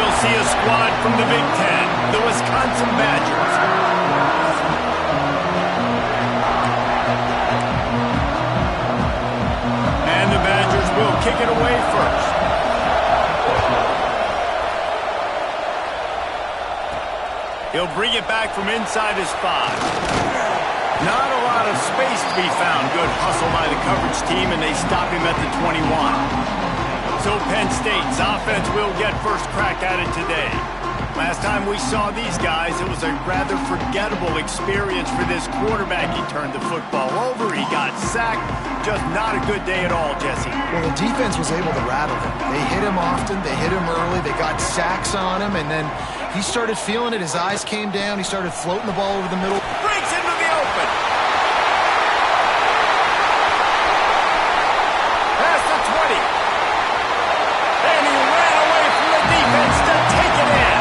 we'll see a squad from the Big Ten, the Wisconsin Badgers. And the Badgers will kick it away first. He'll bring it back from inside his 5. Not a lot of space to be found. Good hustle by the coverage team, and they stop him at the 21. So Penn State's offense will get first crack at it today. Last time we saw these guys, it was a rather forgettable experience for this quarterback. He turned the football over, he got sacked. Just not a good day at all, Jesse. Well, the defense was able to rattle him. They hit him often, they hit him early, they got sacks on him, and then he started feeling it. His eyes came down, he started floating the ball over the middle. Breaks into the open. Past the 20. And he ran away from the defense to take it in.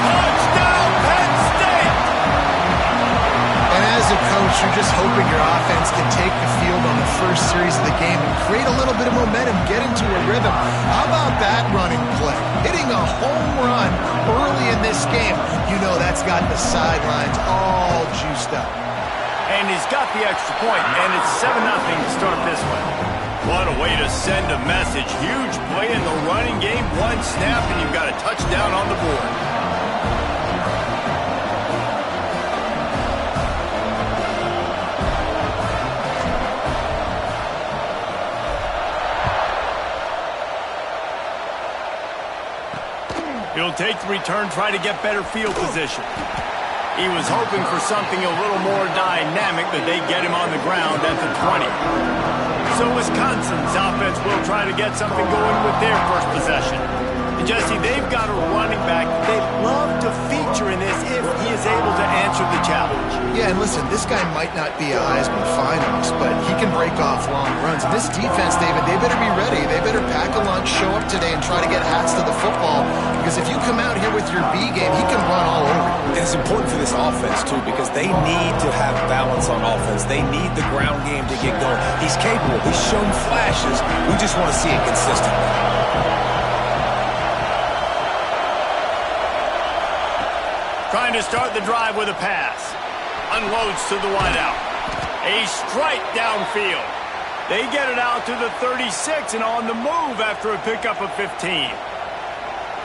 Touchdown, Penn State! And as a coach, you're just hoping your offense can take the field on the first series of the game and create a little bit of momentum, get into a rhythm. How about that running play? Hitting a home run early in this game. You know that's got the sidelines all juiced up. And he's got the extra point, and it's 7-0 to start this one. What a way to send a message. Huge play in the running game. One snap, and you've got a touchdown on the board. He'll take the return, try to get better field position. He was hoping for something a little more dynamic, but they get him on the ground at the 20. So Wisconsin's offense will try to get something going with their first possession. And Jesse, they've got a running back they'd love to feature in this if he is able to answer the challenge. Yeah, and listen, this guy might not be a Heisman finalist, but he can break off long runs. And this defense, David, they better be ready. They better pack a lunch, show up today, and try to get hats to the football. Because if you come out here with your B game, he can run all over you. And it's important for this offense, too, because they need to have balance on offense. They need the ground game to get going. He's capable. He's shown flashes. We just want to see it consistently. Trying to start the drive with a pass. Unloads to the wideout. A strike downfield. They get it out to the 36 and on the move after a pickup of 15.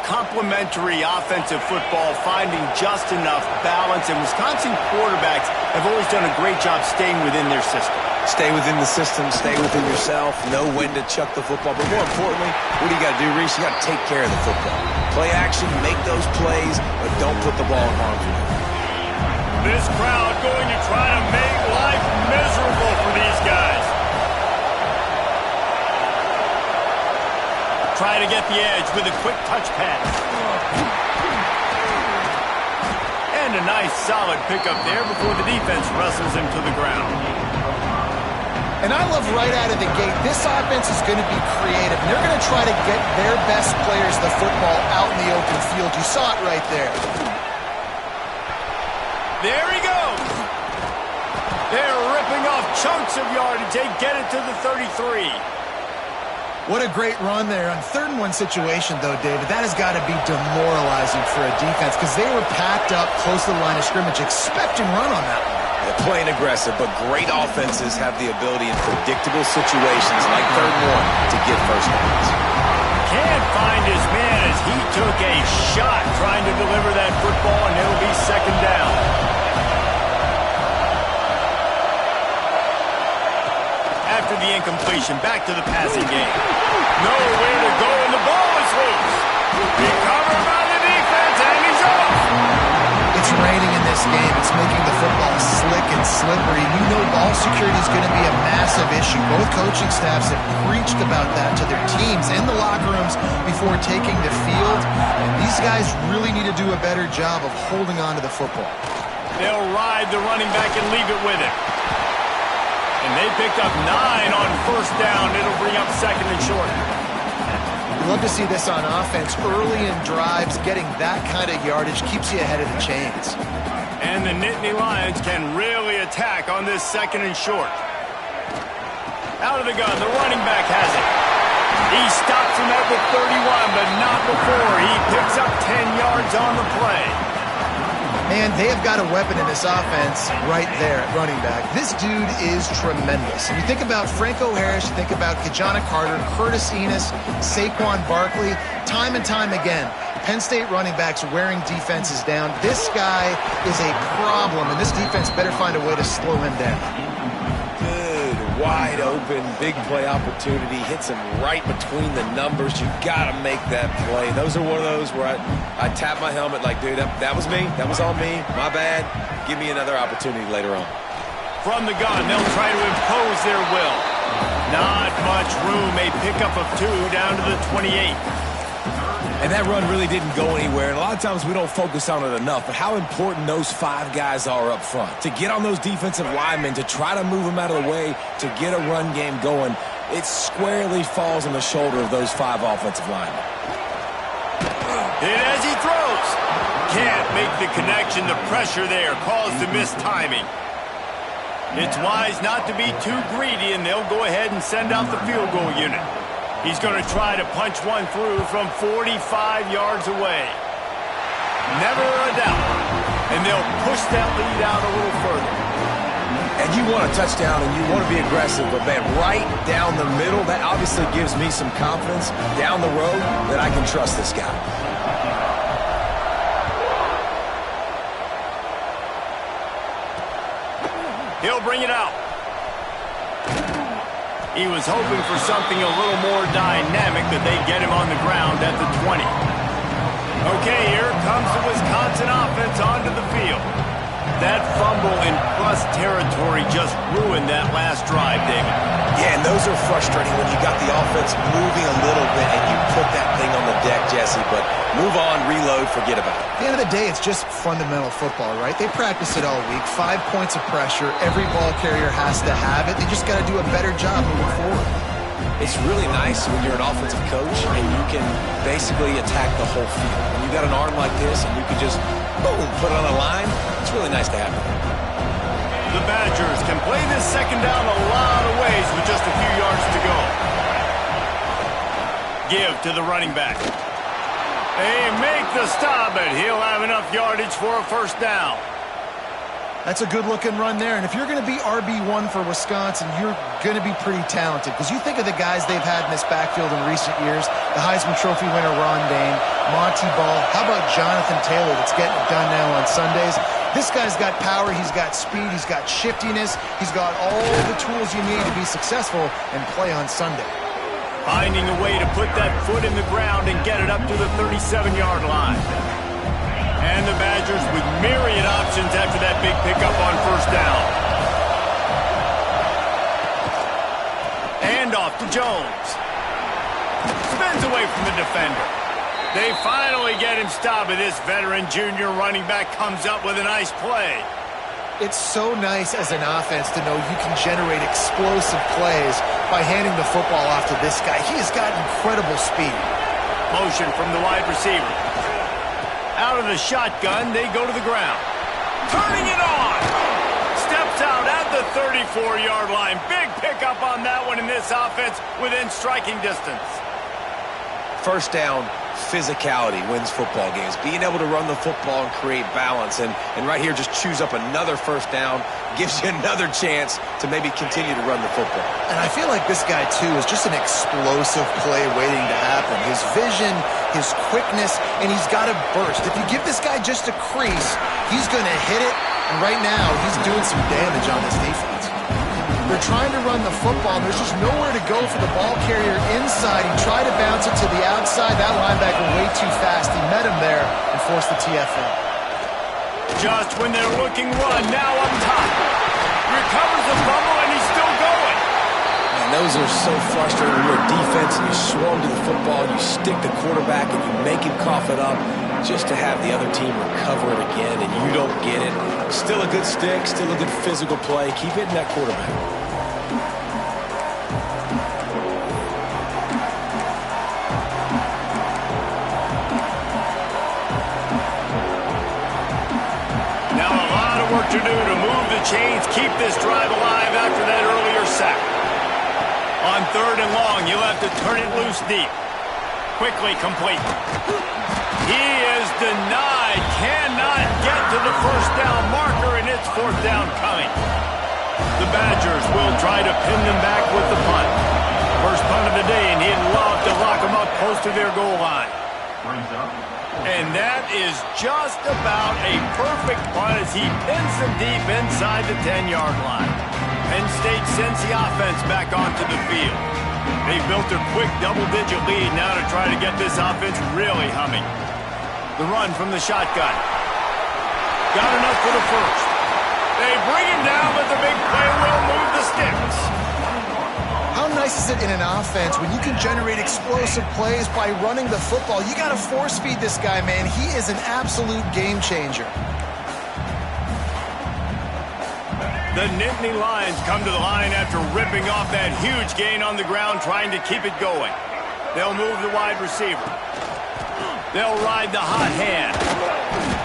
Complementary offensive football, finding just enough balance, and Wisconsin quarterbacks have always done a great job staying within their system. Stay within the system, stay within yourself, know when to chuck the football. But more importantly, what do you got to do, Reese? You got to take care of the football. Play action, make those plays, but don't put the ball in harm's way. This crowd going to try to make life miserable for these guys. Try to get the edge with a quick touch pass. And a nice solid pickup there before the defense wrestles him to the ground. And I love right out of the gate, this offense is going to be creative. And they're going to try to get their best players the football out in the open field. You saw it right there. There he goes. They're ripping off chunks of yardage. They get it to the 33. What a great run there. On 3rd and 1 situation, though, David, that has got to be demoralizing for a defense because they were packed up close to the line of scrimmage, expecting run on that one. They're playing aggressive, but great offenses have the ability in predictable situations like 3rd and 1 to get first downs. Can't find his man as he took a shot trying to deliver that football, and it'll be 2nd down. After the incompletion, back to the passing game. Nowhere to go, and the ball is loose. Recovered by the defense, and he's off. It's raining in this game. It's making the football slick and slippery. You know ball security is going to be a massive issue. Both coaching staffs have preached about that to their teams and the locker rooms before taking the field. And these guys really need to do a better job of holding on to the football. They'll ride the running back and leave it with him. And they picked up 9 on 1st down. It'll bring up 2nd and short. Love to see this on offense. Early in drives, getting that kind of yardage keeps you ahead of the chains. And the Nittany Lions can really attack on this 2nd and short. Out of the gun, the running back has it. He stops him at the 31, but not before. He picks up 10 yards on the play. Man, they have got a weapon in this offense right there at running back. This dude is tremendous. And you think about Franco Harris, you think about Kajana Carter, Curtis Enos, Saquon Barkley, time and time again, Penn State running backs wearing defenses down. This guy is a problem, and this defense better find a way to slow him down. Good, wide open, big play opportunity. Hits him right between the numbers. You got to make that play. Those are one of those where I tap my helmet like, dude, that was me. That was on me. My bad. Give me another opportunity later on. From the gun, they'll try to impose their will. Not much room. A pickup of 2 down to the 28. And that run really didn't go anywhere. And a lot of times we don't focus on it enough, but how important those 5 guys are up front. To get on those defensive linemen, to try to move them out of the way, to get a run game going, it squarely falls on the shoulder of those 5 offensive linemen. And as he throws, can't make the connection. The pressure there caused the missed timing. It's wise not to be too greedy, and they'll go ahead and send out the field goal unit. He's going to try to punch one through from 45 yards away. Never a doubt. And they'll push that lead out a little further. And you want a touchdown and you want to be aggressive, but man, right down the middle, that obviously gives me some confidence down the road that I can trust this guy. He'll bring it out. He was hoping for something a little more dynamic, but they get him on the ground at the 20. Okay, here comes the Wisconsin offense onto the field. That fumble in plus territory just ruined that last drive, David. Yeah, and those are frustrating when you got the offense moving a little bit and you put that thing on the deck, Jesse, but move on, reload, forget about it. At the end of the day, it's just fundamental football, right? They practice it all week. 5 points of pressure. Every ball carrier has to have it. They just got to do a better job moving forward. It's really nice when you're an offensive coach and you can basically attack the whole field. When you got an arm like this and you can just, boom, put it on the line, it's really nice to have it. The Badgers can play this second down a lot of ways with just a few yards to go. Give to the running back. They make the stop, but he'll have enough yardage for a first down. That's a good-looking run there. And if you're going to be RB1 for Wisconsin, you're going to be pretty talented. Because you think of the guys they've had in this backfield in recent years, the Heisman Trophy winner Ron Dane, Monty Ball. How about Jonathan Taylor that's getting it done now on Sundays? This guy's got power, he's got speed, he's got shiftiness, he's got all the tools you need to be successful and play on Sunday. Finding a way to put that foot in the ground and get it up to the 37-yard line. And the Badgers with myriad options after that big pickup on first down. And off to Jones. Spins away from the defender. They finally get him stopped, and this veteran junior running back comes up with a nice play. It's so nice as an offense to know you can generate explosive plays by handing the football off to this guy. He has got incredible speed. Motion from the wide receiver. Out of the shotgun, they go to the ground. Turning it on. Steps out at the 34-yard line. Big pickup on that one in this offense within striking distance. First down, physicality wins football games. Being able to run the football and create balance. And right here, just choose up another first down. Gives you another chance to maybe continue to run the football. And I feel like this guy, too, is just an explosive play waiting to happen. His vision, his quickness, and he's got a burst. If you give this guy just a crease, he's going to hit it. And right now, he's doing some damage on this defense. They're trying to run the football, and there's just nowhere to go for the ball carrier inside. He tried to bounce it to the outside. That linebacker way too fast. He met him there and forced the TFL. Just when they're looking run, now up top. Recovers the fumble, and he's still going. And those are so frustrating. When you're a defense and you swarm to the football, you stick the quarterback, and you make him cough it up just to have the other team recover it again, and you don't get it. Still a good stick, still a good physical play. Keep hitting that quarterback. To do to move the chains, keep this drive alive after that earlier sack. On 3rd and long, you'll have to turn it loose deep. Quickly complete. He is denied. Cannot get to the first down marker, and it's 4th down coming. The Badgers will try to pin them back with the punt. First punt of the day, and he'd love to lock them up close to their goal line. And that is just about a perfect punt as he pins them deep inside the 10-yard line. Penn State sends the offense back onto the field. They built a quick double-digit lead now to try to get this offense really humming. The run from the shotgun. Got enough for the first. They bring him down, but the big play will move the sticks. How nice is it in an offense when you can generate explosive plays by running the football? You got to force-feed this guy, man. He is an absolute game changer. The Nittany Lions come to the line after ripping off that huge gain on the ground, trying to keep it going. They'll move the wide receiver. They'll ride the hot hand.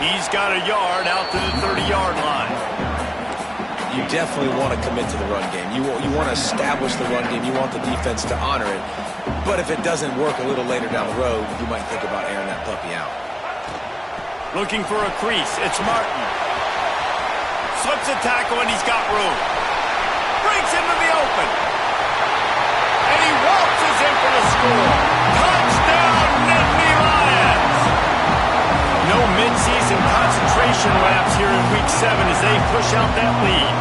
He's got a yard out to the 30-yard line. You definitely want to commit to the run game. You want to establish the run game. You want the defense to honor it. But if it doesn't work a little later down the road, you might think about airing that puppy out. Looking for a crease. It's Martin. Slips a tackle, and he's got room. Breaks into the open. And he waltzes in for the score. Touchdown, Nittany Lions! No mid-season concentration laps here in Week 7 as they push out that lead.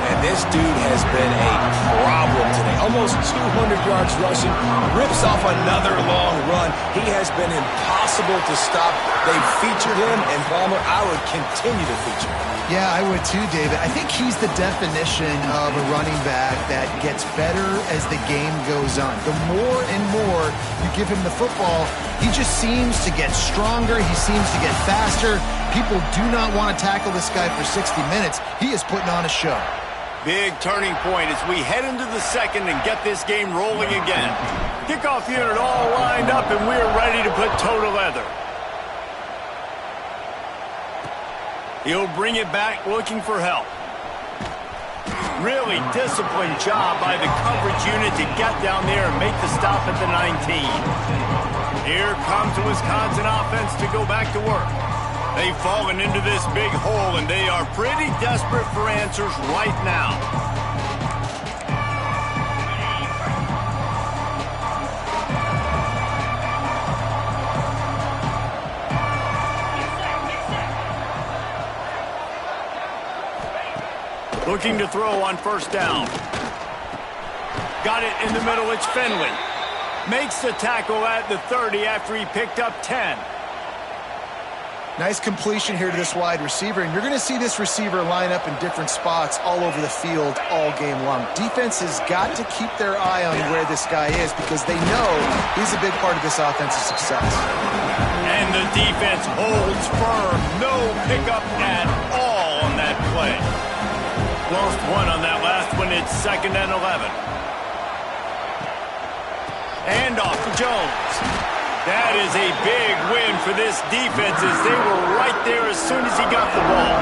And this dude has been a problem today. Almost 200 yards rushing. Rips off another long run. He has been impossible to stop. They've featured him, and Palmer, I would continue to feature him. Yeah, I would too, David. I think he's the definition of a running back that gets better as the game goes on. The more and more you give him the football, he just seems to get stronger. He seems to get faster. People do not want to tackle this guy for 60 minutes. He is putting on a show. Big turning point as we head into the second and get this game rolling again. Kickoff unit all lined up, and we're ready to put toe to leather. He'll bring it back looking for help. Really disciplined job by the coverage unit to get down there and make the stop at the 19. Here comes the Wisconsin offense to go back to work. They've fallen into this big hole, and they are pretty desperate for answers right now. Looking to throw on first down. Got it in the middle. It's Finley. Makes the tackle at the 30 after he picked up 10. Nice completion here to this wide receiver, and you're going to see this receiver line up in different spots all over the field all game long. Defense has got to keep their eye on where this guy is because they know he's a big part of this offensive success. And the defense holds firm. No pickup at all on that play. Lost one on that last one. It's 2nd and 11. Handoff to Jones. That is a big win for this defense as they were right there as soon as he got the ball.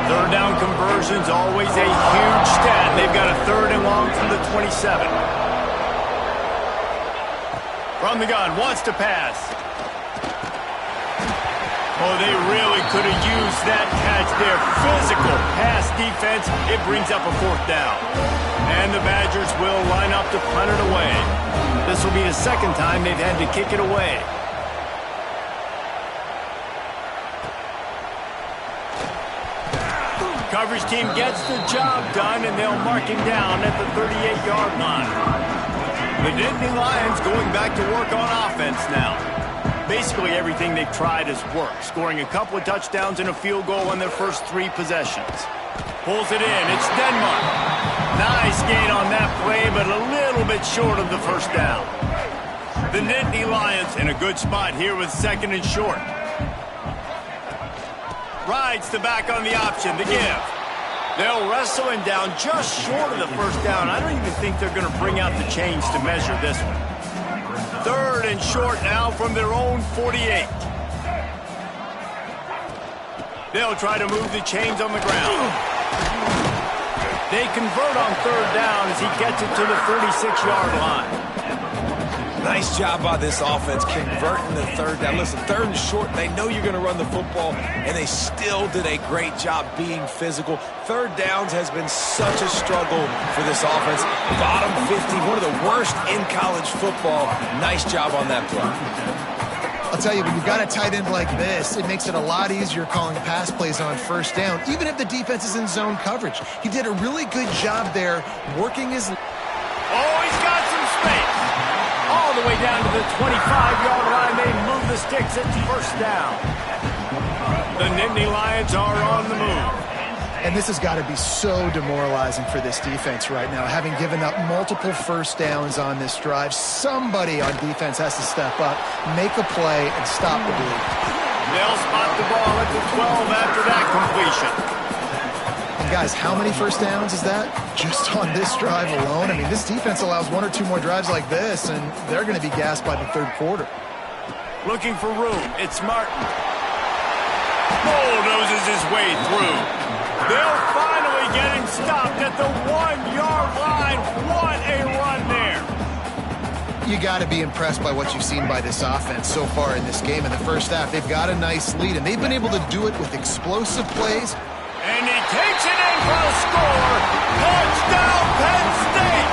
3rd down conversion's always a huge stat. They've got a 3rd and long from the 27. From the gun, wants to pass. Oh, they really could have used that catch there. Physical pass defense. It brings up a 4th down. And the Badgers will line up to punt it away. This will be the 2nd time they've had to kick it away. Coverage team gets the job done, and they'll mark him down at the 38-yard line. The Nittany Lions going back to work on offense now. Basically everything they've tried has worked, scoring a couple of touchdowns and a field goal on their first 3 possessions. Pulls it in. It's Denmark. Nice gain on that play, but a little bit short of the first down. The Nittany Lions in a good spot here with 2nd and short. Rides the back on the option, the give. They'll wrestle him down just short of the first down. I don't even think they're going to bring out the chains to measure this one. 3rd and short now from their own 48. They'll try to move the chains on the ground. They convert on third down as he gets it to the 36-yard line. Nice job by this offense converting the third down. Listen, third and short, they know you're going to run the football, and they still did a great job being physical. Third downs has been such a struggle for this offense. Bottom 50, one of the worst in college football. Nice job on that play. I'll tell you, when you've got a tight end like this, it makes it a lot easier calling pass plays on first down, even if the defense is in zone coverage. He did a really good job there working his... Oh, he's got some space. All the way down to the 25-yard line. They move the sticks. It's first down. The Nittany Lions are on the move. And this has got to be so demoralizing for this defense right now. Having given up multiple first downs on this drive, somebody on defense has to step up, make a play, and stop the bleed. They'll spot the ball at the 12 after that completion. And guys, how many first downs is that just on this drive alone? I mean, this defense allows one or two more drives like this, and they're going to be gassed by the third quarter. Looking for room. It's Martin. Bulldozes his way through. They'll finally get him stopped at the 1-yard line. What a run there. You got to be impressed by what you've seen by this offense so far in this game. In the first half, they've got a nice lead, and they've been able to do it with explosive plays. And he takes it in for a score. Touchdown, Penn State.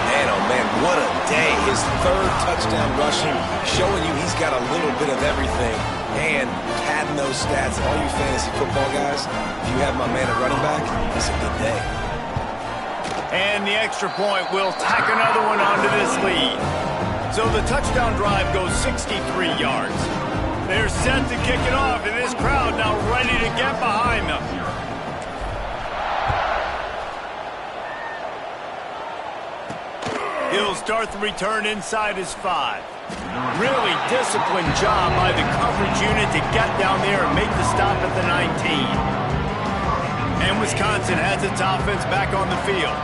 Man, oh man, what a day. His third touchdown rushing, showing you he's got a little bit of everything. And padding those stats, all you fantasy football guys, if you have my man at running back, it's a good day. And the extra point will tack another one onto this lead. So the touchdown drive goes 63 yards. They're set to kick it off, and this crowd now ready to get behind them. He'll start the return inside his 5. Really disciplined job by the coverage unit to get down there and make the stop at the 19. And Wisconsin has its offense back on the field.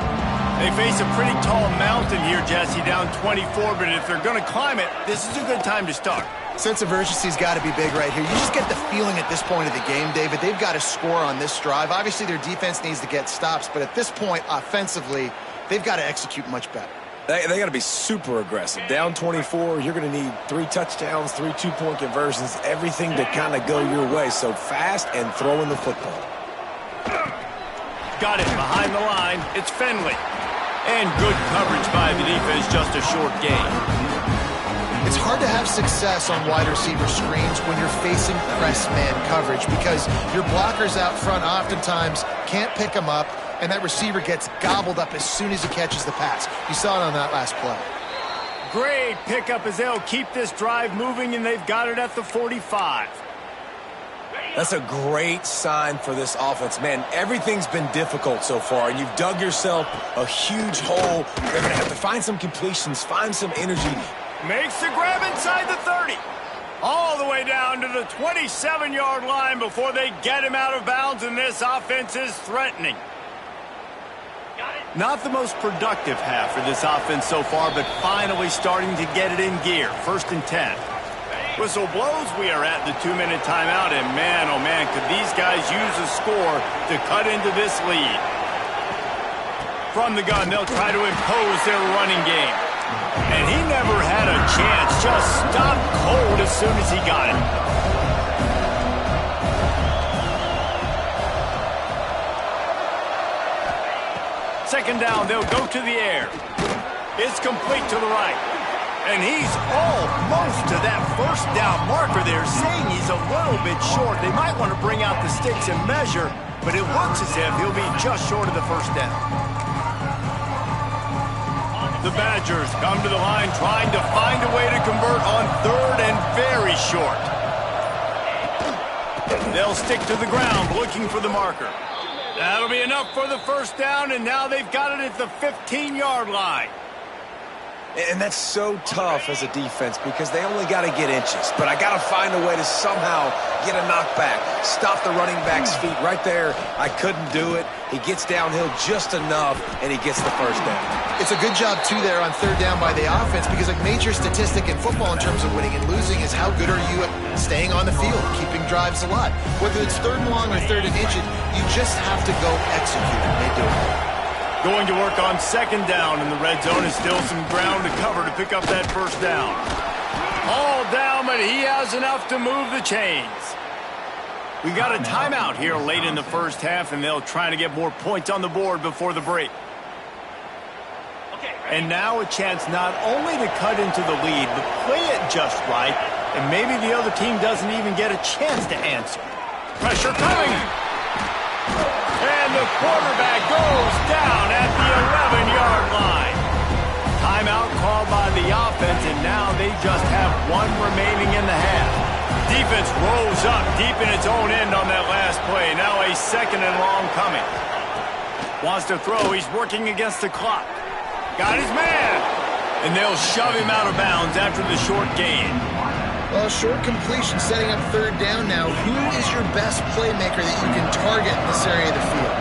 They face a pretty tall mountain here, Jesse, down 24, but if they're going to climb it, this is a good time to start. Sense of urgency's got to be big right here. You just get the feeling at this point of the game, David, they've got to score on this drive. Obviously, their defense needs to get stops, but at this point, offensively, they've got to execute much better. They got to be super aggressive. Down 24, you're going to need 3 touchdowns, 3 two-point conversions, everything to kind of go your way. So fast and throwing the football. Got it behind the line. It's Finley. And good coverage by the defense, just a short gain. It's hard to have success on wide receiver screens when you're facing press man coverage because your blockers out front oftentimes can't pick them up, and that receiver gets gobbled up as soon as he catches the pass. You saw it on that last play. Great pickup as they'll keep this drive moving, and they've got it at the 45. That's a great sign for this offense. Man, everything's been difficult so far, and you've dug yourself a huge hole. They're going to have to find some completions, find some energy. Makes the grab inside the 30. All the way down to the 27-yard line before they get him out of bounds, and this offense is threatening. Not the most productive half for this offense so far, but finally starting to get it in gear. 1st and 10. Whistle blows, we are at the 2-minute timeout, and man, oh man, could these guys use a score to cut into this lead. From the gun, they'll try to impose their running game. And he never had a chance, just stopped cold as soon as he got it. Second down, they'll go to the air. It's complete to the right. And he's almost to that first down marker there, saying he's a little bit short. They might want to bring out the sticks and measure, but it looks as if he'll be just short of the first down. The Badgers come to the line trying to find a way to convert on 3rd and very short. They'll stick to the ground looking for the marker. That'll be enough for the first down, and now they've got it at the 15-yard line. And that's so tough as a defense because they only got to get inches. But I got to find a way to somehow get a knockback, stop the running back's feet right there. I couldn't do it. He gets downhill just enough, and he gets the first down. It's a good job, too, there on third down by the offense because a major statistic in football in terms of winning and losing is how good are you at staying on the field, keeping drives alive. Whether it's third and long or third and inches, you just have to go execute, and they do it. Going to work on second down in the red zone is still some ground to cover to pick up that first down. All down, but he has enough to move the chains. We got a timeout here late in the first half, and they'll try to get more points on the board before the break. And now a chance not only to cut into the lead, but play it just right, and maybe the other team doesn't even get a chance to answer. Pressure coming. And the quarterback goes down at the 11-yard line. Timeout called by the offense, and now they just have one remaining in the half. Defense rolls up deep in its own end on that last play. Now a second and long coming. Wants to throw. He's working against the clock. Got his man. And they'll shove him out of bounds after the short gain. Well, short completion setting up third down now. Who is your best playmaker that you can target in this area of the field?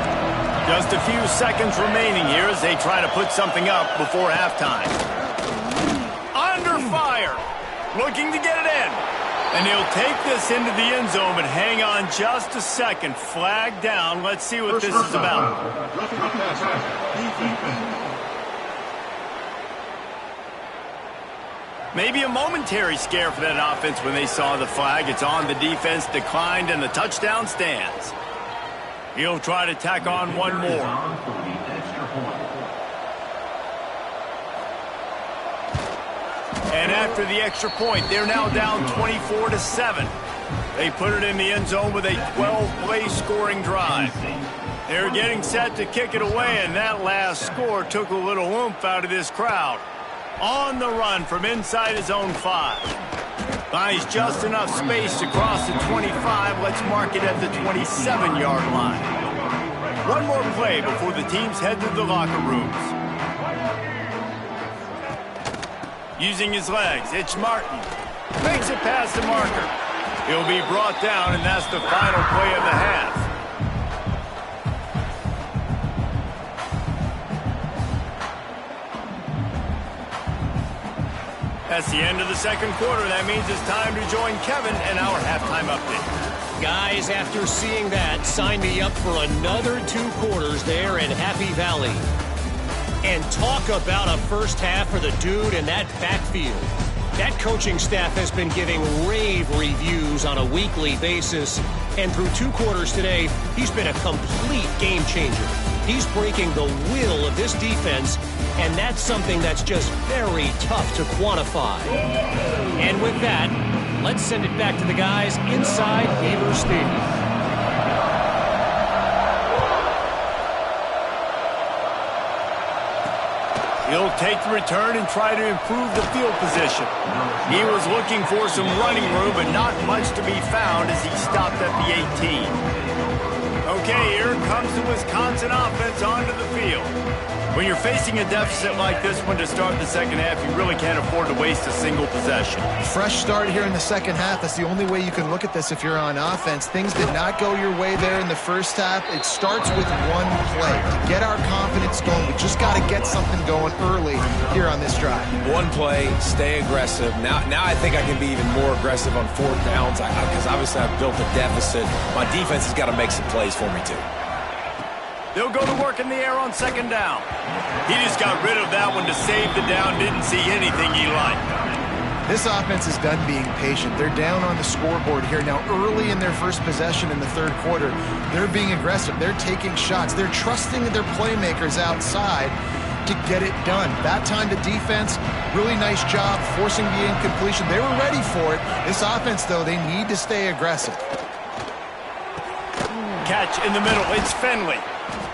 Just a few seconds remaining here as they try to put something up before halftime. Under fire. Looking to get it in. And he'll take this into the end zone, but hang on just a second. Flag down. Let's see what this is about. Maybe a momentary scare for that offense when they saw the flag. It's on, the defense declined, and the touchdown stands. He'll try to tack on one more. And after the extra point, they're now down 24-7. They put it in the end zone with a 12-play scoring drive. They're getting set to kick it away, and that last score took a little oomph out of this crowd. On the run from inside his own 5. Buys just enough space to cross the 25. Let's mark it at the 27-yard line. One more play before the teams head to the locker rooms. Using his legs, it's Martin. Makes it past the marker. He'll be brought down, and that's the final play of the half. That's the end of the second quarter. That means it's time to join Kevin and our halftime update. Guys, after seeing that, sign me up for another 2 quarters there in Happy Valley. And talk about a first half for the dude in that backfield. That coaching staff has been giving rave reviews on a weekly basis. And through 2 quarters today, he's been a complete game changer. He's breaking the will of this defense, and that's something that's just very tough to quantify. And with that, let's send it back to the guys inside Beaver Stadium. He'll take the return and try to improve the field position. He was looking for some running room, but not much to be found as he stopped at the 18. Okay, here comes the Wisconsin offense onto the field. When you're facing a deficit like this one to start the second half, you really can't afford to waste a single possession. Fresh start here in the second half. That's the only way you can look at this if you're on offense. Things did not go your way there in the first half. It starts with one play. To get our confidence going, we just got to get something going early here on this drive. One play, stay aggressive. Now I think I can be even more aggressive on 4th downs because obviously I've built a deficit. My defense has got to make some plays for me too. They'll go to work in the air on second down. He just got rid of that one to save the down. Didn't see anything he liked. This offense is done being patient. They're down on the scoreboard here. Now, early in their first possession in the third quarter, they're being aggressive. They're taking shots. They're trusting their playmakers outside to get it done. That time, the defense, really nice job forcing the incompletion. They were ready for it. This offense, though, they need to stay aggressive. Catch in the middle. It's Finley.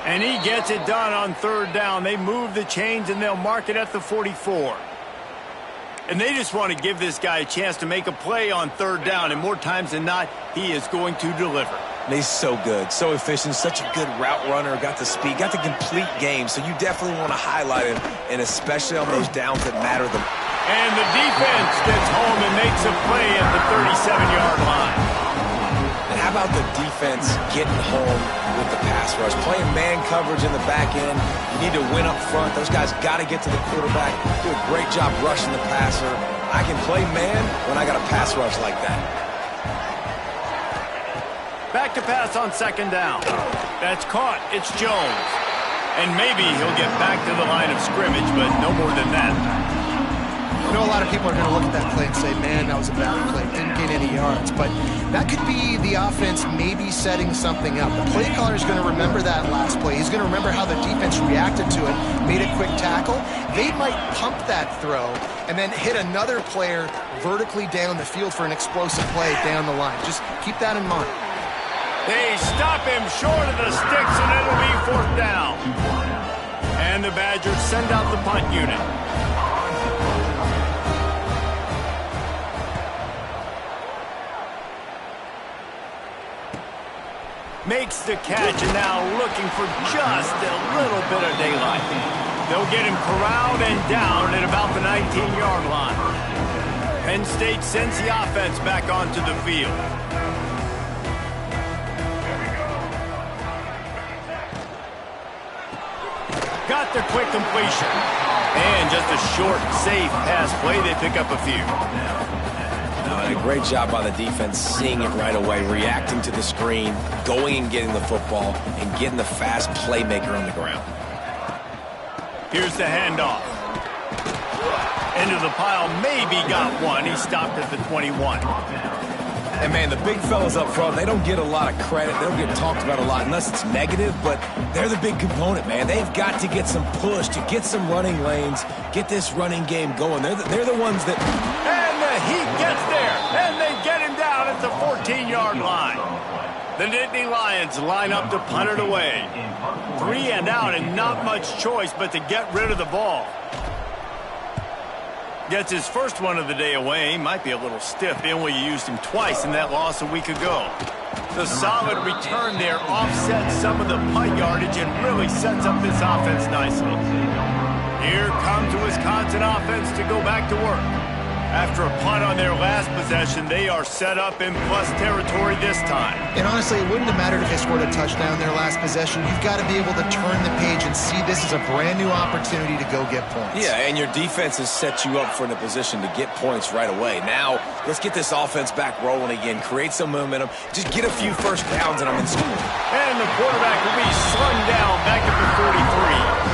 And he gets it done on third down. They move the chains, and they'll mark it at the 44. And they just want to give this guy a chance to make a play on third down, and more times than not, he is going to deliver. And he's so good, so efficient, such a good route runner, got the speed, got the complete game. So you definitely want to highlight him, and especially on those downs that matter the most. And the defense gets home and makes a play at the 37-yard line. And how about the defense getting home with the pass rush? Playing man coverage in the back end. You need to win up front. Those guys got to get to the quarterback. Do a great job rushing the passer. I can play man when I got a pass rush like that. Back to pass on second down. That's caught. It's Jones. And maybe he'll get back to the line of scrimmage, but no more than that. I know a lot of people are going to look at that play and say, man, that was a bad play. Didn't gain any yards. But that could be the offense maybe setting something up. The play caller is going to remember that last play. He's going to remember how the defense reacted to it, made a quick tackle. They might pump that throw and then hit another player vertically down the field for an explosive play down the line. Just keep that in mind. They stop him short of the sticks, and it'll be fourth down. And the Badgers send out the punt unit. Makes the catch, and now looking for just a little bit of daylight. They'll get him corralled and down at about the 19-yard line. Penn State sends the offense back onto the field. Got the quick completion. And just a short, safe pass play. They pick up a few. A great job by the defense, seeing it right away, reacting to the screen, going and getting the football, and getting the fast playmaker on the ground. Here's the handoff. Into the pile, maybe got one. He stopped at the 21. And, man, the big fellas up front, they don't get a lot of credit. They don't get talked about a lot unless it's negative, but they're the big component, man. They've got to get some push, to get some running lanes, get this running game going. They're the ones that... And the heat gets there, and they get him down at the 14-yard line. The Nittany Lions line up to punt it away. 3 and out, and not much choice but to get rid of the ball. Gets his first one of the day away. Might be a little stiff. They only used him twice in that loss a week ago. The solid return there offsets some of the punt yardage and really sets up this offense nicely. Here comes the Wisconsin offense to go back to work. After a punt on their last possession, they are set up in plus territory this time. And honestly, it wouldn't have mattered if they scored a touchdown their last possession. You've got to be able to turn the page and see this as a brand new opportunity to go get points. Yeah, and your defense has set you up for in a position to get points right away. Now, let's get this offense back rolling again, create some momentum, just get a few first downs, and I'm in school. And the quarterback will be slung down back at the 43.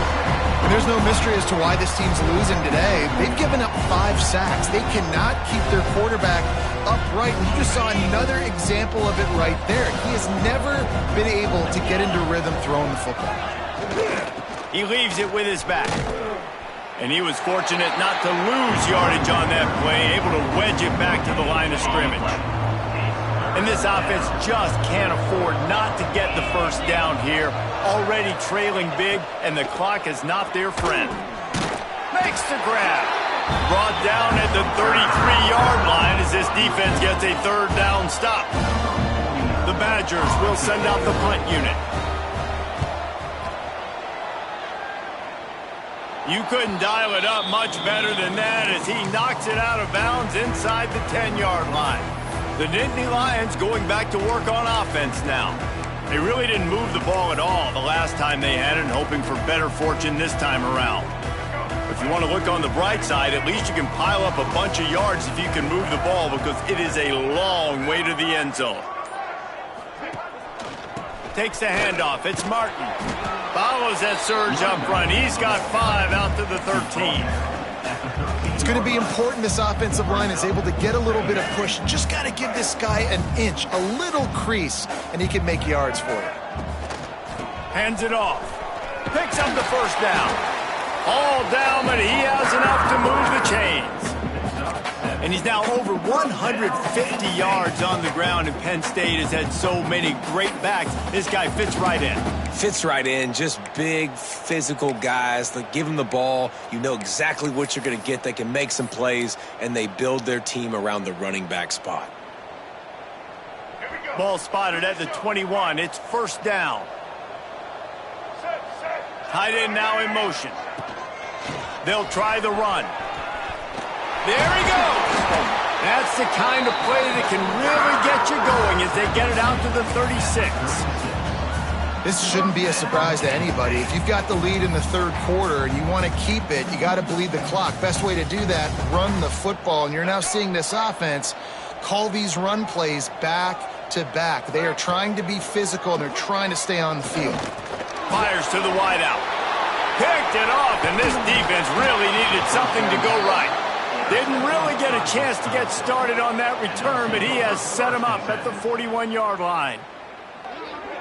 And there's no mystery as to why this team's losing today. They've given up 5 sacks. They cannot keep their quarterback upright. And you just saw another example of it right there. He has never been able to get into rhythm throwing the football. He leaves it with his back. And he was fortunate not to lose yardage on that play, able to wedge it back to the line of scrimmage. And this offense just can't afford not to get the first down here. Already trailing big, and the clock is not their friend. Makes the grab. Brought down at the 33-yard line as this defense gets a third down stop. The Badgers will send out the punt unit. You couldn't dial it up much better than that as he knocks it out of bounds inside the 10-yard line. The Nittany Lions going back to work on offense now. They really didn't move the ball at all the last time they had it, and hoping for better fortune this time around. If you want to look on the bright side, at least you can pile up a bunch of yards if you can move the ball, because it is a long way to the end zone. Takes the handoff. It's Martin. Follows that surge up front. He's got 5 out to the 13. It's going to be important this offensive line is able to get a little bit of push. Just got to give this guy an inch, a little crease, and he can make yards for it. Hands it off. Picks up the first down. All down, but he has enough to move the chains. And he's now over 150 yards on the ground, and Penn State has had so many great backs. This guy fits right in. Fits right in. Just big, physical guys that give him the ball. You know exactly what you're going to get. They can make some plays, and they build their team around the running back spot. Here we go. Ball spotted at the 21. It's first down. Tight end now in motion. They'll try the run. There he goes. That's the kind of play that can really get you going as they get it out to the 36. This shouldn't be a surprise to anybody. If you've got the lead in the third quarter and you want to keep it, you got to bleed the clock. Best way to do that, run the football. And you're now seeing this offense call these run plays back to back. They are trying to be physical, and they're trying to stay on the field. Fires to the wideout. Picked it off, and this defense really needed something to go right. Didn't really get a chance to get started on that return, but he has set him up at the 41-yard line.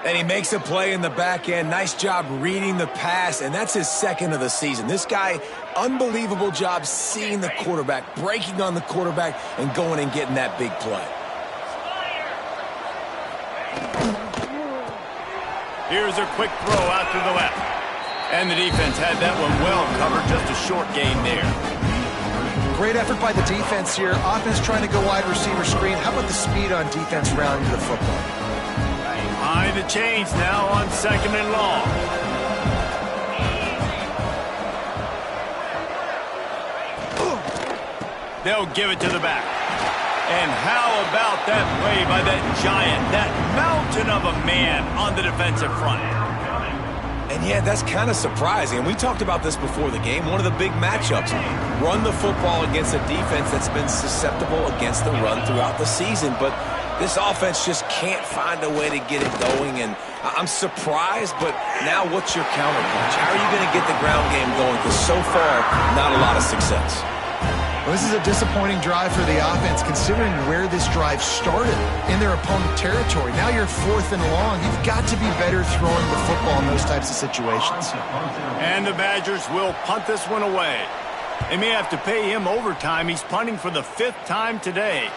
And he makes a play in the back end. Nice job reading the pass, and that's his second of the season. This guy, unbelievable job seeing the quarterback, breaking on the quarterback, and going and getting that big play. Here's a quick throw out to the left. And the defense had that one well covered, just a short gain there. Great effort by the defense here. Offense trying to go wide receiver screen. How about the speed on defense rounding the football? Behind the chains now on second and long. They'll give it to the back. And how about that play by that giant, that mountain of a man on the defensive front? And yeah, that's kind of surprising. We talked about this before the game. One of the big matchups. Run the football against a defense that's been susceptible against the run throughout the season. But this offense just can't find a way to get it going. And I'm surprised, but now what's your counterpunch? How are you going to get the ground game going? Because so far, not a lot of success. Well, this is a disappointing drive for the offense, considering where this drive started, in their opponent territory. Now you're fourth and long. You've got to be better throwing the football in those types of situations. And the Badgers will punt this one away. They may have to pay him overtime. He's punting for the 5th time today.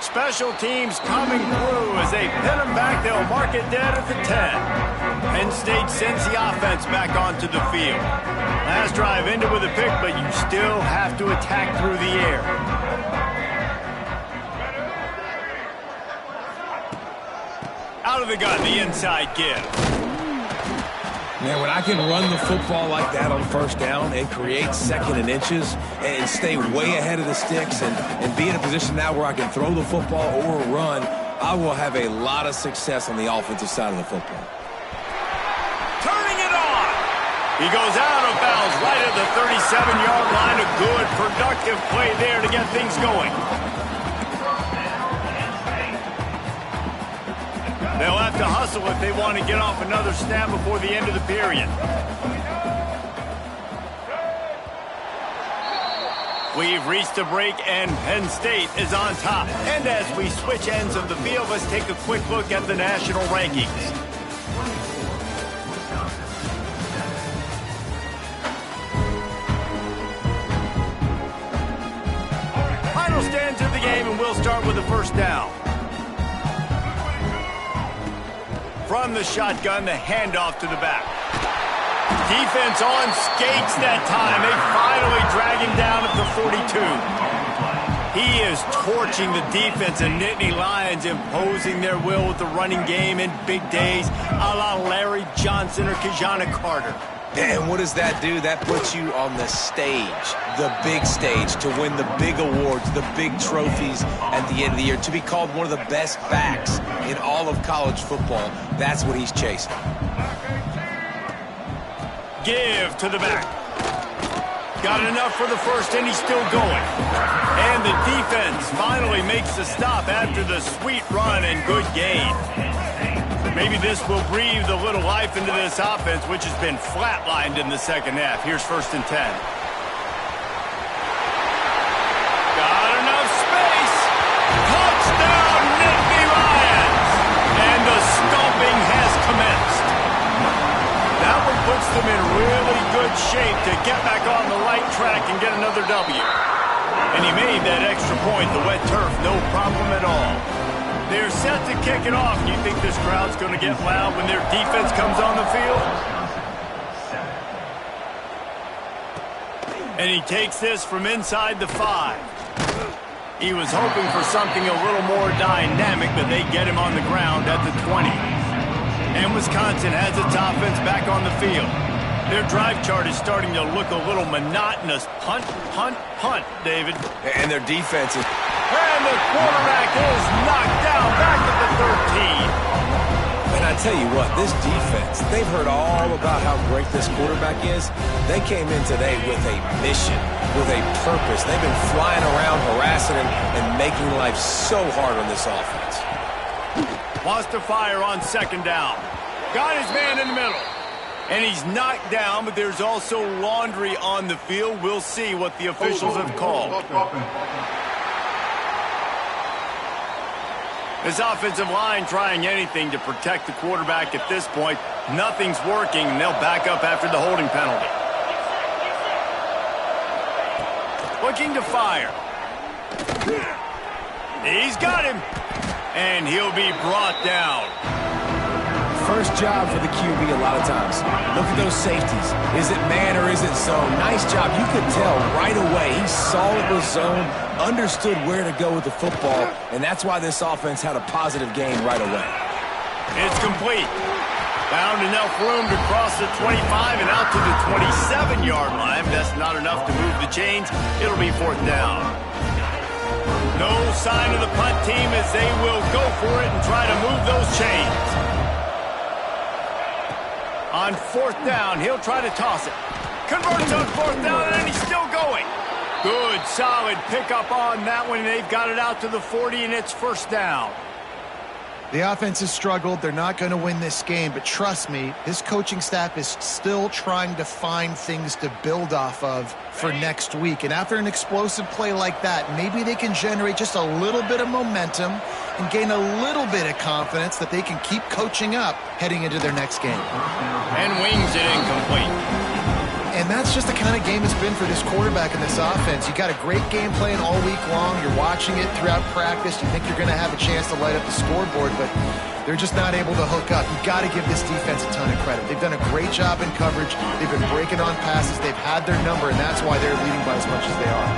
Special teams coming through as they pin him back. They'll mark it dead at the 10. Penn State sends the offense back onto the field. Last drive ended with a pick, but you still have to attack through the air. Out of the gun, the inside give. Man, when I can run the football like that on first down and create second and inches and stay way ahead of the sticks and be in a position now where I can throw the football or run, I will have a lot of success on the offensive side of the football. Turning it on. He goes out of bounds right at the 37-yard line. A good, productive play there to get things going. They'll have to hustle if they want to get off another snap before the end of the period. We've reached a break, and Penn State is on top. And as we switch ends of the field, let's take a quick look at the national rankings. Final stands of the game, and we'll start with the first down. From the shotgun, the handoff to the back. Defense on skates that time. They finally drag him down at the 42. He is torching the defense of Nittany Lions, imposing their will with the running game in big days, a la Larry Johnson or Kajana Carter. And what does that do? That puts you on the stage, the big stage, to win the big awards, the big trophies at the end of the year, to be called one of the best backs in all of college football. That's what he's chasing. Give to the back. Got enough for the first, and he's still going. And the defense finally makes the stop after the sweet run and good gain. Maybe this will breathe a little life into this offense, which has been flatlined in the second half. Here's first and 10. Got enough space. Touchdown, Nittany Lions. And the stomping has commenced. That one puts them in really good shape to get back on the right track and get another W. And he made that extra point, the wet turf, no problem at all. They're set to kick it off. You think this crowd's going to get loud when their defense comes on the field? And he takes this from inside the 5. He was hoping for something a little more dynamic, but they get him on the ground at the 20. And Wisconsin has its offense back on the field. Their drive chart is starting to look a little monotonous. Punt, punt, punt, David. And their defense is... And the quarterback is knocked down back at the 13. And I tell you what, this defense, they've heard all about how great this quarterback is. They came in today with a mission, with a purpose. They've been flying around, harassing him, and making life so hard on this offense. Wants to fire on second down. Got his man in the middle. And he's knocked down, but there's also laundry on the field. We'll see what the officials have called. This offensive line trying anything to protect the quarterback at this point. Nothing's working, and they'll back up after the holding penalty. Looking to fire. He's got him. And he'll be brought down. First job for the QB a lot of times. Look at those safeties. Is it man or is it zone? Nice job. You could tell right away. He saw it was zone, understood where to go with the football, and that's why this offense had a positive gain right away. It's complete. Found enough room to cross the 25 and out to the 27-yard line. That's not enough to move the chains. It'll be fourth down. No sign of the punt team as they will go for it and try to move those chains. On fourth down, he'll try to toss it. Converts on fourth down, and he's still going. Good, solid pickup on that one. They've got it out to the 40, and it's first down. The offense has struggled. They're not going to win this game, but trust me, his coaching staff is still trying to find things to build off of for next week. And after an explosive play like that, maybe they can generate just a little bit of momentum and gain a little bit of confidence that they can keep coaching up heading into their next game. And wings it incomplete. And that's just the kind of game it's been for this quarterback and this offense. You got a great game plan all week long. You're watching it throughout practice. You think you're going to have a chance to light up the scoreboard, but they're just not able to hook up. You've got to give this defense a ton of credit. They've done a great job in coverage. They've been breaking on passes. They've had their number, and that's why they're leading by as much as they are.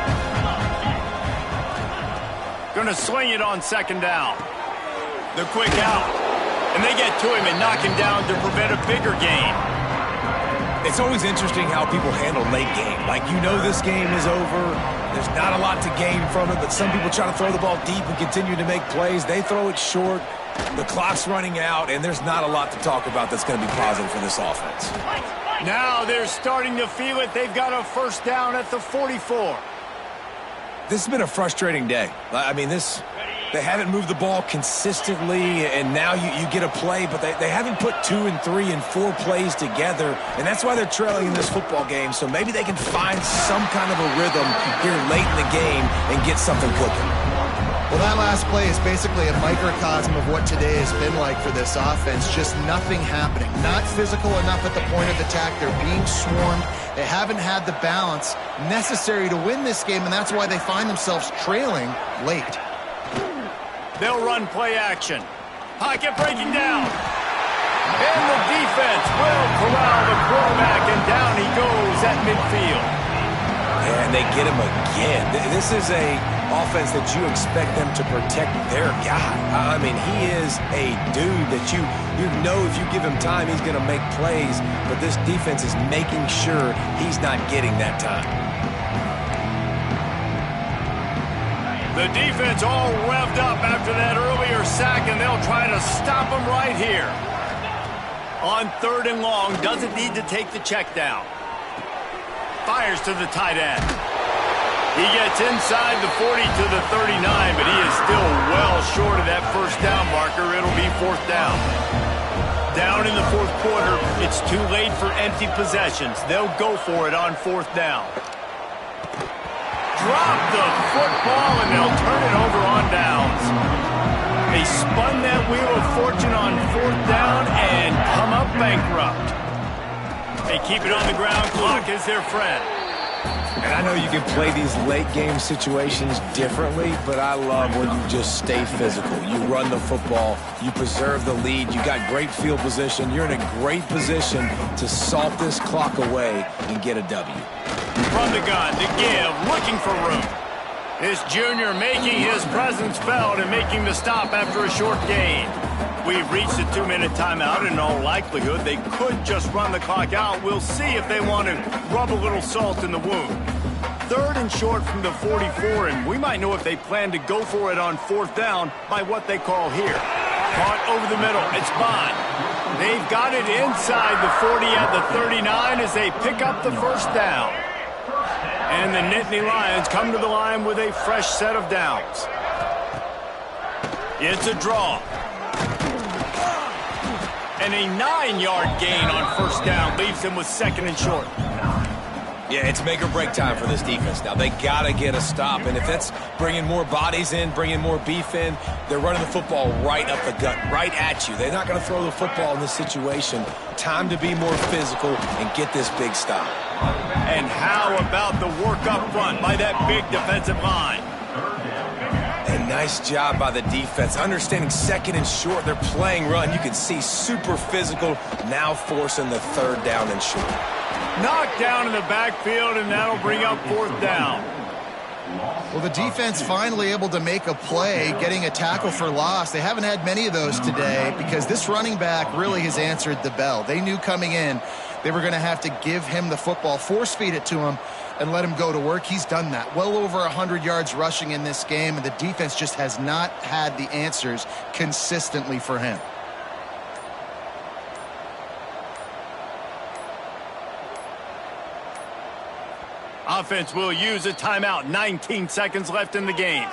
Going to swing it on second down. The quick out. And they get to him and knock him down to prevent a bigger gain. It's always interesting how people handle late game. Like, you know this game is over. There's not a lot to gain from it, but some people try to throw the ball deep and continue to make plays. They throw it short. The clock's running out, and there's not a lot to talk about that's going to be positive for this offense. Now they're starting to feel it. They've got a first down at the 44. This has been a frustrating day. I mean, they haven't moved the ball consistently, and now you get a play, but they haven't put 2 and 3 and 4 plays together, and that's why they're trailing in this football game. So maybe they can find some kind of a rhythm here late in the game and get something cooking. Well, that last play is basically a microcosm of what today has been like for this offense. Just nothing happening. Not physical enough at the point of attack. They're being swarmed. They haven't had the balance necessary to win this game, and that's why they find themselves trailing late. They'll run play action. Pocket breaking down. And the defense will corral the quarterback, and down he goes at midfield. And they get him again. This is a offense that you expect them to protect their guy. I mean, he is a dude that you know if you give him time, he's going to make plays, but this defense is making sure he's not getting that time. The defense all revved up after that earlier sack, and they'll try to stop him right here. On third and long, doesn't need to take the check down. Fires to the tight end. He gets inside the 40 to the 39, but he is still well short of that first down marker. It'll be fourth down. Down in the fourth quarter, it's too late for empty possessions. They'll go for it on fourth down. Drop the football, and they'll turn it over on downs. They spun that wheel of fortune on fourth down and come up bankrupt. They keep it on the ground. Clock is their friend. And I know you can play these late game situations differently, but I love when you just stay physical. You run the football, you preserve the lead, you got great field position. You're in a great position to salt this clock away and get a W. From the gun, to give, looking for room. This junior making his presence felt and making the stop after a short gain. We've reached a 2-minute timeout. In all likelihood, they could just run the clock out. We'll see if they want to rub a little salt in the wound. 3rd and short from the 44, and we might know if they plan to go for it on 4th down by what they call here. Caught over the middle. It's Bond. They've got it inside the 40 at the 39 as they pick up the first down. And the Nittany Lions come to the line with a fresh set of downs. It's a draw. And a 9-yard gain on 1st down leaves them with 2nd and short. Yeah, it's make or break time for this defense now. They got to get a stop, and if that's bringing more bodies in, bringing more beef in, they're running the football right up the gut, right at you. They're not going to throw the football in this situation. Time to be more physical and get this big stop. And how about the work up front by that big defensive line? And nice job by the defense. Understanding 2nd and short, they're playing run. You can see super physical, now forcing the 3rd down and short. Knocked down in the backfield, and that'll bring up 4th down. Well, the defense finally able to make a play, getting a tackle for loss. They haven't had many of those today because this running back really has answered the bell. They knew coming in they were going to have to give him the football, force feed it to him, and let him go to work. He's done that. Well over 100 yards rushing in this game, and the defense just has not had the answers consistently for him. Offense will use a timeout. 19 seconds left in the game.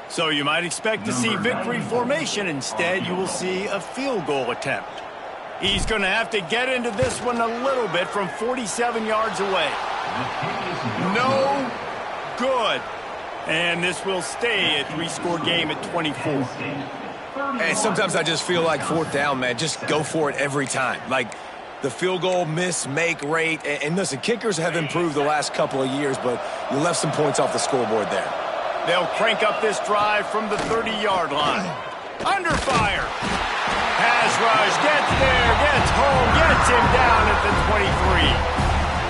So you might expect to see victory formation. Instead, you will see a field goal attempt. He's going to have to get into this one a little bit from 47 yards away. No good. And this will stay a 3-score game at 24. And sometimes I just feel like 4th down, man, just go for it every time. Like, the field goal miss-make rate. And listen, kickers have improved the last couple of years, but you left some points off the scoreboard there. They'll crank up this drive from the 30-yard line. Under fire. Pass rush. Gets there. Gets home. Gets him down at the 23.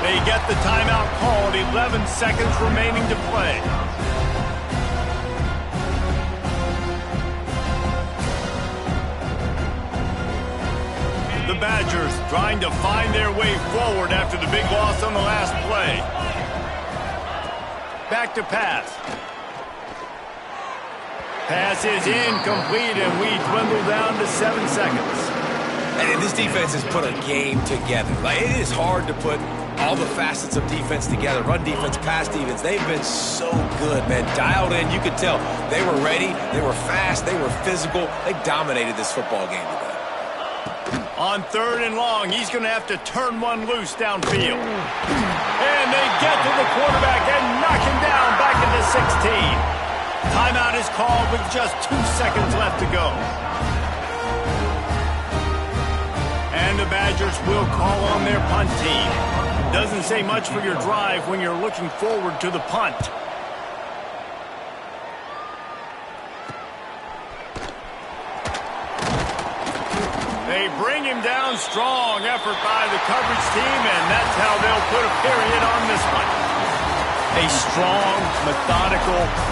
They get the timeout called. 11 seconds remaining to play. The Badgers trying to find their way forward after the big loss on the last play. Back to pass. Pass is incomplete, and we dwindle down to 7 seconds. And this defense has put a game together. Like, it is hard to put all the facets of defense together. Run defense, pass defense. They've been so good, man. Dialed in. You could tell they were ready. They were fast. They were physical. They dominated this football game today. On 3rd and long, he's going to have to turn one loose downfield. And they get to the quarterback and knock him down back into 16. Timeout is called with just 2 seconds left to go. And the Badgers will call on their punt team. Doesn't say much for your drive when you're looking forward to the punt. They bring him down. Strong effort by the coverage team, and that's how they'll put a period on this one. A strong, methodical